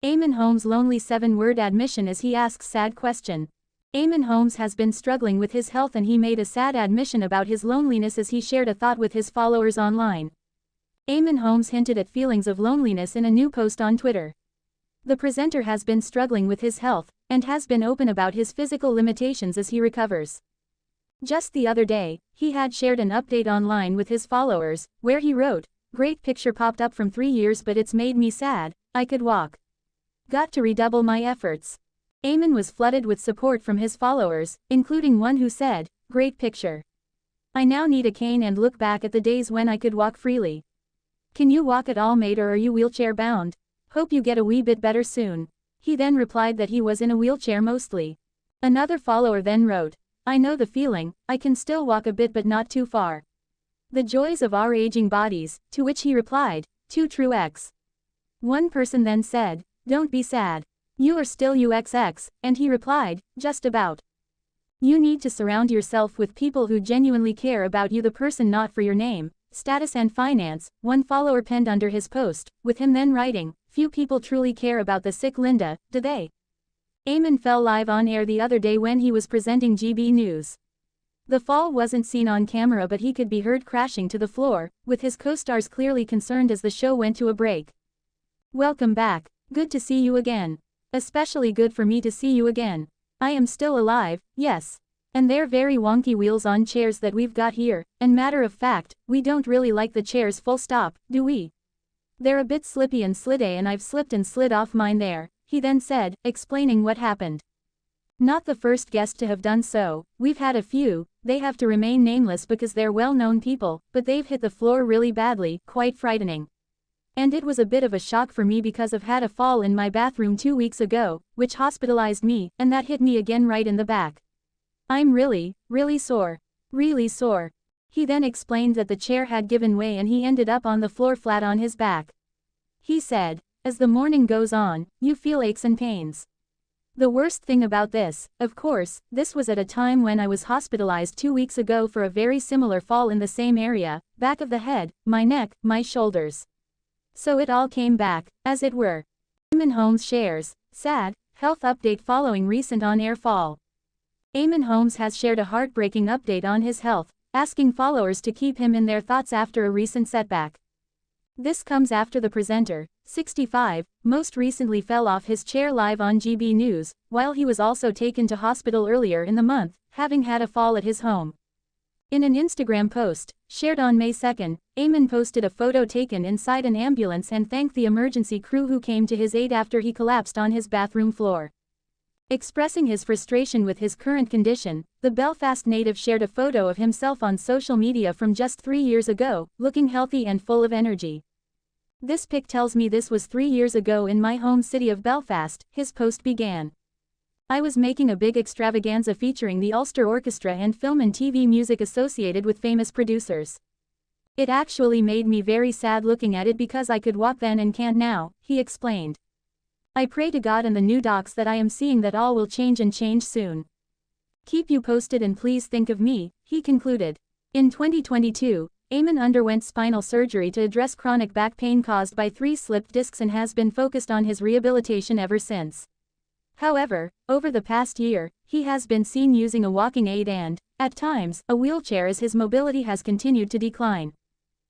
Eamonn Holmes' lonely 7-word admission as he asks sad question. Eamonn Holmes has been struggling with his health and he made a sad admission about his loneliness as he shared a thought with his followers online. Eamonn Holmes hinted at feelings of loneliness in a new post on Twitter. The presenter has been struggling with his health, and has been open about his physical limitations as he recovers. Just the other day, he had shared an update online with his followers, where he wrote, "Great picture popped up from 3 years but it's made me sad, I could walk. Got to redouble my efforts." Eamonn was flooded with support from his followers, including one who said, "Great picture. I now need a cane and look back at the days when I could walk freely. Can you walk at all, mate, or are you wheelchair bound? Hope you get a wee bit better soon." He then replied that he was in a wheelchair mostly. Another follower then wrote, "I know the feeling, I can still walk a bit but not too far. The joys of our aging bodies," to which he replied, "Too true X." One person then said, "Don't be sad. You are still UXX, and he replied, "Just about. You need to surround yourself with people who genuinely care about you, the person not for your name, status and finance," one follower penned under his post, with him then writing, "Few people truly care about the sick, Linda, do they?" Eamonn fell live on air the other day when he was presenting GB News. The fall wasn't seen on camera but he could be heard crashing to the floor, with his co-stars clearly concerned as the show went to a break. "Welcome back. Good to see you again. Especially good for me to see you again. I am still alive, yes. And they're very wonky wheels on chairs that we've got here, and matter of fact, we don't really like the chairs full stop, do we? They're a bit slippy and sliddy and I've slipped and slid off mine there," he then said, explaining what happened. "Not the first guest to have done so, we've had a few, they have to remain nameless because they're well-known people, but they've hit the floor really badly, quite frightening. And it was a bit of a shock for me because I've had a fall in my bathroom 2 weeks ago, which hospitalized me, and that hit me again right in the back. I'm really sore. Really sore." He then explained that the chair had given way and he ended up on the floor flat on his back. He said, "As the morning goes on, you feel aches and pains. The worst thing about this, of course, this was at a time when I was hospitalized 2 weeks ago for a very similar fall in the same area, back of the head, my neck, my shoulders. So it all came back, as it were." Eamonn Holmes shares, sad, health update following recent on-air fall. Eamonn Holmes has shared a heartbreaking update on his health, asking followers to keep him in their thoughts after a recent setback. This comes after the presenter, 65, most recently fell off his chair live on GB News, while he was also taken to hospital earlier in the month, having had a fall at his home. In an Instagram post, shared on May 2, Eamonn posted a photo taken inside an ambulance and thanked the emergency crew who came to his aid after he collapsed on his bathroom floor. Expressing his frustration with his current condition, the Belfast native shared a photo of himself on social media from just 3 years ago, looking healthy and full of energy. "This pic tells me this was 3 years ago in my home city of Belfast," his post began. "I was making a big extravaganza featuring the Ulster Orchestra and film and TV music associated with famous producers. It actually made me very sad looking at it because I could walk then and can't now," he explained. "I pray to God and the new docs that I am seeing that all will change and change soon. Keep you posted and please think of me," he concluded. In 2022, Eamonn underwent spinal surgery to address chronic back pain caused by 3 slipped discs and has been focused on his rehabilitation ever since. However, over the past year, he has been seen using a walking aid and, at times, a wheelchair as his mobility has continued to decline.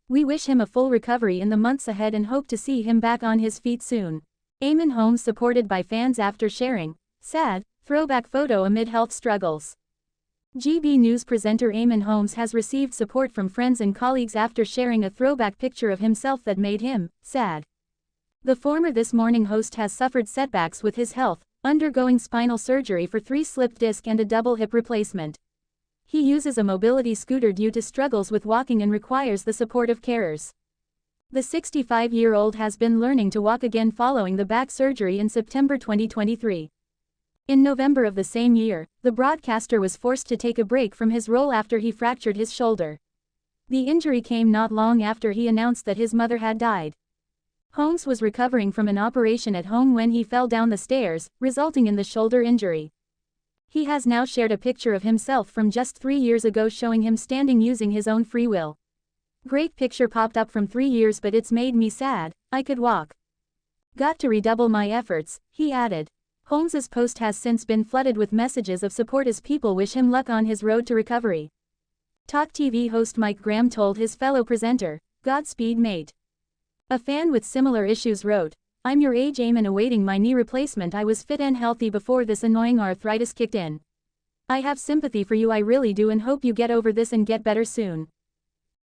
"We wish him a full recovery in the months ahead and hope to see him back on his feet soon." Eamonn Holmes supported by fans after sharing, sad, throwback photo amid health struggles. GB News presenter Eamonn Holmes has received support from friends and colleagues after sharing a throwback picture of himself that made him sad. The former This Morning host has suffered setbacks with his health, undergoing spinal surgery for 3 slipped disc and a double hip replacement. He uses a mobility scooter due to struggles with walking and requires the support of carers. The 65-year-old has been learning to walk again following the back surgery in September 2023. In November of the same year, the broadcaster was forced to take a break from his role after he fractured his shoulder. The injury came not long after he announced that his mother had died. Holmes was recovering from an operation at home when he fell down the stairs, resulting in the shoulder injury. He has now shared a picture of himself from just 3 years ago showing him standing using his own free will. "Great picture popped up from 3 years but it's made me sad, I could walk. Got to redouble my efforts, he added. Holmes's post has since been flooded with messages of support as people wish him luck on his road to recovery. Talk TV host Mike Graham told his fellow presenter, "Godspeed, mate." A fan with similar issues wrote, "I'm your age, Eamonn, awaiting my knee replacement. I was fit and healthy before this annoying arthritis kicked in. I have sympathy for you, I really do, and hope you get over this and get better soon.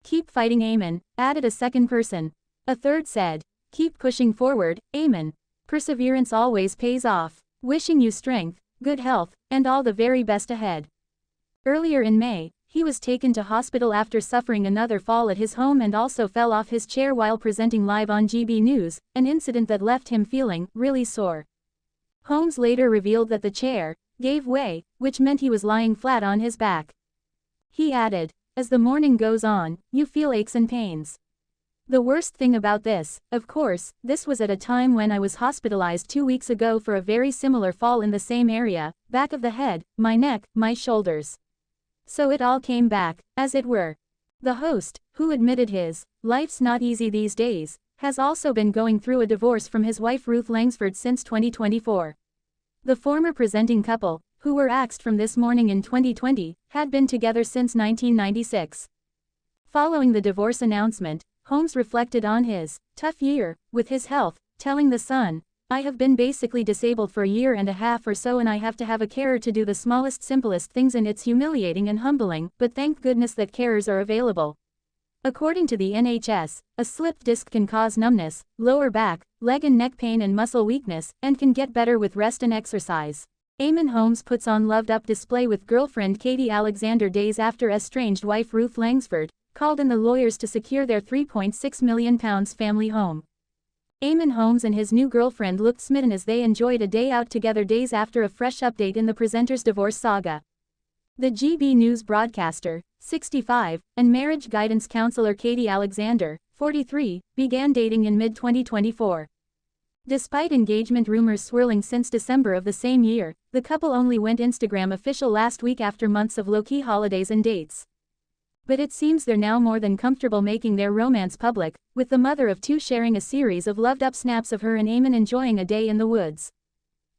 Keep fighting, Eamonn," added a second person. A third said, "Keep pushing forward, Eamonn. Perseverance always pays off. Wishing you strength, good health, and all the very best ahead." Earlier in May, he was taken to hospital after suffering another fall at his home and also fell off his chair while presenting live on GB News, an incident that left him feeling really sore. Holmes later revealed that the chair gave way, which meant he was lying flat on his back. He added, "As the morning goes on, you feel aches and pains. The worst thing about this, of course, this was at a time when I was hospitalized 2 weeks ago for a very similar fall in the same area, back of the head, my neck, my shoulders. So it all came back, as it were." The host, who admitted his life's not easy these days, has also been going through a divorce from his wife Ruth Langsford since 2024. The former presenting couple, who were axed from This Morning in 2020, had been together since 1996. Following the divorce announcement, Holmes reflected on his tough year with his health, telling The Sun, "I have been basically disabled for a year and a half or so, and I have to have a carer to do the smallest, simplest things, and it's humiliating and humbling, but thank goodness that carers are available." According to the NHS, a slipped disc can cause numbness, lower back, leg and neck pain and muscle weakness, and can get better with rest and exercise. Eamonn Holmes puts on loved-up display with girlfriend Katie Alexander days after estranged wife Ruth Langsford called in the lawyers to secure their £3.6 million family home. Eamonn Holmes and his new girlfriend looked smitten as they enjoyed a day out together days after a fresh update in the presenter's divorce saga. The GB News broadcaster, 65, and marriage guidance counselor Katie Alexander, 43, began dating in mid-2024. Despite engagement rumors swirling since December of the same year, the couple only went Instagram official last week after months of low-key holidays and dates. But it seems they're now more than comfortable making their romance public, with the mother of two sharing a series of loved-up snaps of her and Eamonn enjoying a day in the woods.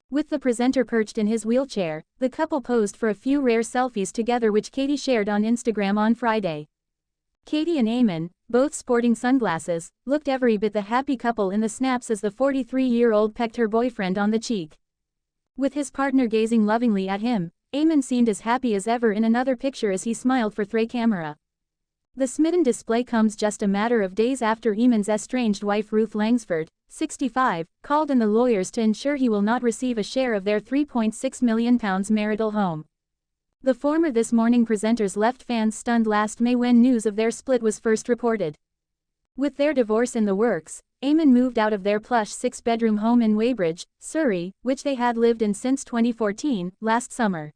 With the presenter perched in his wheelchair, the couple posed for a few rare selfies together which Katie shared on Instagram on Friday. Katie and Eamonn, both sporting sunglasses, looked every bit the happy couple in the snaps as the 43-year-old pecked her boyfriend on the cheek. With his partner gazing lovingly at him, Eamonn seemed as happy as ever in another picture as he smiled for the camera. The smitten display comes just a matter of days after Eamonn's estranged wife Ruth Langsford, 65, called in the lawyers to ensure he will not receive a share of their £3.6 million marital home. The former This Morning presenters left fans stunned last May when news of their split was first reported. With their divorce in the works, Eamonn moved out of their plush 6-bedroom home in Weybridge, Surrey, which they had lived in since 2014, last summer.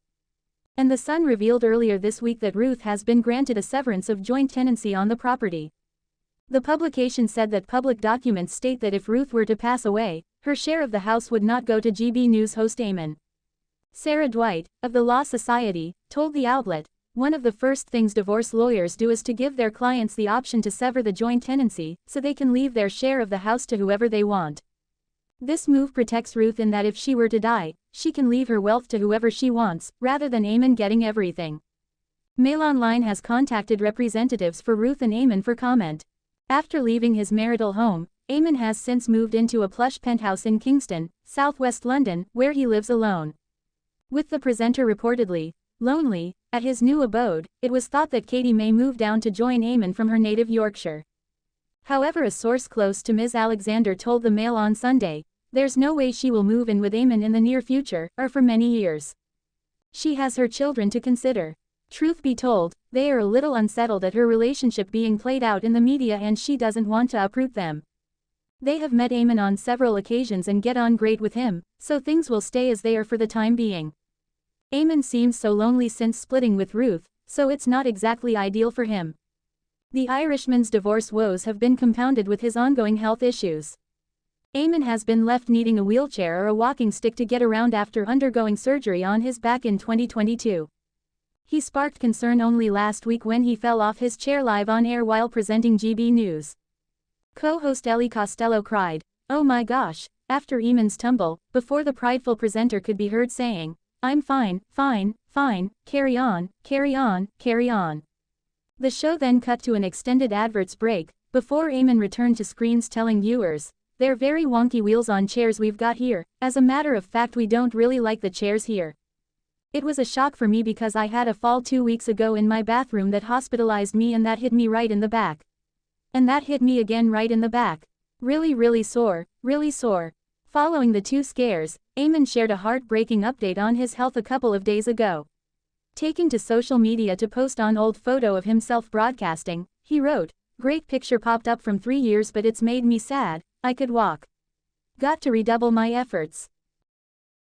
And The Sun revealed earlier this week that Ruth has been granted a severance of joint tenancy on the property. The publication said that public documents state that if Ruth were to pass away, her share of the house would not go to GB News host Eamonn. Sarah Dwight, of the Law Society, told the outlet, "One of the first things divorce lawyers do is to give their clients the option to sever the joint tenancy, so they can leave their share of the house to whoever they want. This move protects Ruth in that if she were to die, she can leave her wealth to whoever she wants, rather than Eamonn getting everything." Mail Online has contacted representatives for Ruth and Eamonn for comment. After leaving his marital home, Eamonn has since moved into a plush penthouse in Kingston, southwest London, where he lives alone. With the presenter reportedly lonely at his new abode, it was thought that Katie may move down to join Eamonn from her native Yorkshire. However, a source close to Ms. Alexander told the Mail on Sunday, "There's no way she will move in with Eamonn in the near future, or for many years. She has her children to consider. Truth be told, they are a little unsettled at her relationship being played out in the media and she doesn't want to uproot them. They have met Eamonn on several occasions and get on great with him, so things will stay as they are for the time being. Eamonn seems so lonely since splitting with Ruth, so it's not exactly ideal for him." The Irishman's divorce woes have been compounded with his ongoing health issues. Eamonn has been left needing a wheelchair or a walking stick to get around after undergoing surgery on his back in 2022. He sparked concern only last week when he fell off his chair live on air while presenting GB News. Co-host Ellie Costello cried, "Oh my gosh, After Eamonn's tumble, before the prideful presenter could be heard saying, "I'm fine, fine, fine, carry on, carry on, carry on." The show then cut to an extended adverts break, before Eamonn returned to screens telling viewers, "They're very wonky wheels on chairs we've got here, as a matter of fact we don't really like the chairs here. It was a shock for me because I had a fall 2 weeks ago in my bathroom that hospitalized me and that hit me right in the back. And that hit me again right in the back. Really sore, really sore." Following the two scares, Eamonn shared a heartbreaking update on his health a couple of days ago. Taking to social media to post an old photo of himself broadcasting, he wrote, "Great picture popped up from 3 years but it's made me sad, I could walk. Got to redouble my efforts.